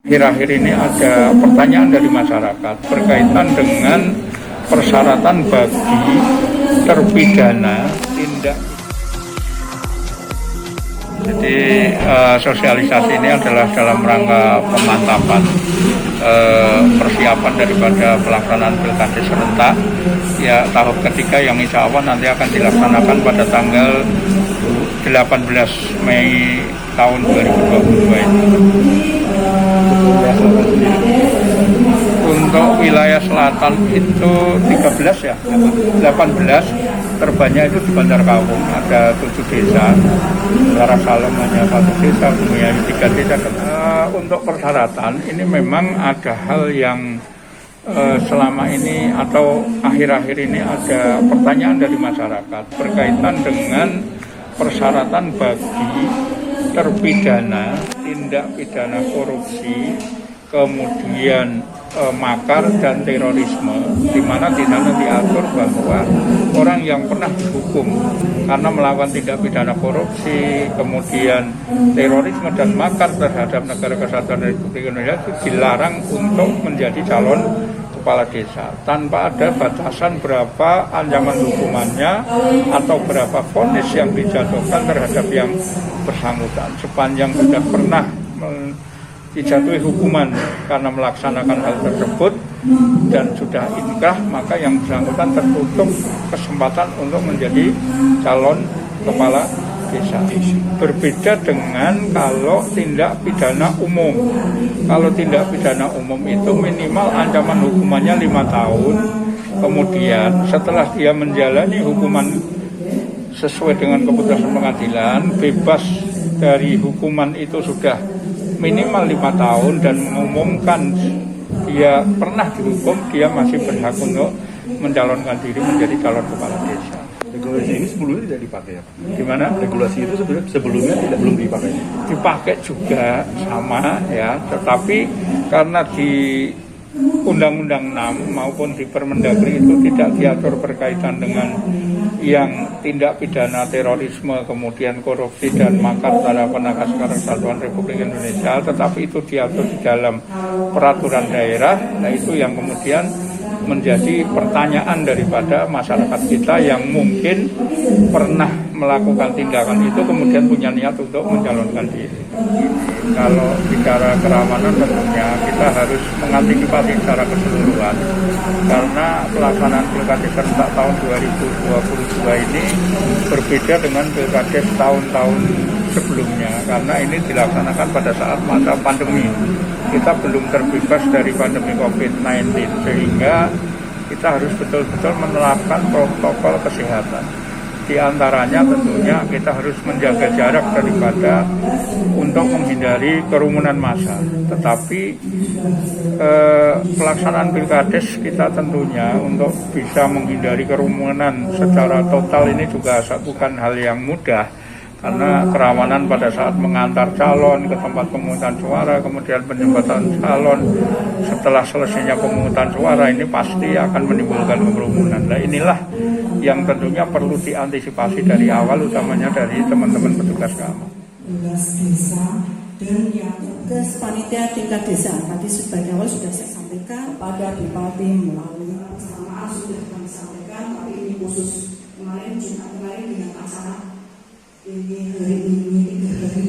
Akhir-akhir ini ada pertanyaan dari masyarakat berkaitan dengan persyaratan bagi terpidana tindak. Jadi sosialisasi ini adalah dalam rangka pemantapan persiapan daripada pelaksanaan pilkada serentak ya tahap ketiga yang insya Allah nanti akan dilaksanakan pada tanggal 18 Mei tahun 2022 ini. Untuk wilayah selatan itu 13 ya, 18 terbanyak itu di Bantar Kawung ada 7 desa, Muara Salem hanya 1 desa, Bumiayu 3 desa. Untuk persyaratan ini memang ada hal yang selama ini atau akhir-akhir ini ada pertanyaan dari masyarakat berkaitan dengan persyaratan bagi terpidana tindak pidana korupsi, kemudian makar dan terorisme, di mana di sana diatur bahwa orang yang pernah dihukum karena melakukan tindak pidana korupsi, kemudian terorisme dan makar terhadap negara kesatuan Republik Indonesia itu dilarang untuk menjadi calon kepala desa tanpa ada batasan berapa ancaman hukumannya atau berapa vonis yang dijatuhkan terhadap yang bersangkutan. Sepanjang sudah pernah dijatuhi hukuman karena melaksanakan hal tersebut dan sudah inkrah, maka yang bersangkutan tertutup kesempatan untuk menjadi calon kepala desa. Berbeda dengan kalau tindak pidana umum. Kalau tindak pidana umum itu minimal ancaman hukumannya 5 tahun. Kemudian setelah dia menjalani hukuman sesuai dengan keputusan pengadilan, bebas dari hukuman itu sudah minimal 5 tahun dan mengumumkan dia pernah dihukum, dia masih berhak untuk mencalonkan diri menjadi calon kepala desa. Regulasi ini sebelumnya tidak dipakai ya? Gimana? Regulasi itu sebelumnya belum dipakai? Dipakai juga sama ya, tetapi karena di Undang-Undang 6 maupun di Permendagri itu tidak diatur berkaitan dengan yang tindak pidana terorisme, kemudian korupsi dan makar terhadap penegak kesatuan Republik Indonesia, tetapi itu diatur di dalam peraturan daerah. Nah itu yang kemudian menjadi pertanyaan daripada masyarakat kita yang mungkin pernah melakukan tindakan itu kemudian punya niat untuk mencalonkan diri. Kalau bicara keramanan tentunya kita harus mengantisipasi secara keseluruhan karena pelaksanaan pilkada serentak tahun 2022 ini berbeda dengan pilkada tahun-tahun sebelumnya karena ini dilaksanakan pada saat masa pandemi. Kita belum terbebas dari pandemi COVID-19 sehingga kita harus betul-betul menerapkan protokol kesehatan. Di antaranya tentunya kita harus menjaga jarak daripada untuk menghindari kerumunan massa. Tetapi pelaksanaan pilkades kita tentunya untuk bisa menghindari kerumunan secara total ini juga bukan hal yang mudah. Karena keramanan pada saat mengantar calon ke tempat pemungutan suara, kemudian penyemprotan calon setelah selesainya pemungutan suara ini pasti akan menimbulkan kerumunan. Nah inilah yang tentunya perlu diantisipasi dari awal, utamanya dari teman-teman petugas keamanan. Tugas desa dan yang tugas panitia tingkat desa tadi sebagai awal sudah saya sampaikan pada Bupati melalui persamaan sudah kami sampaikan, tapi ini khusus kemarin Jumat kemarin dengan acara ini hari ini 3 hari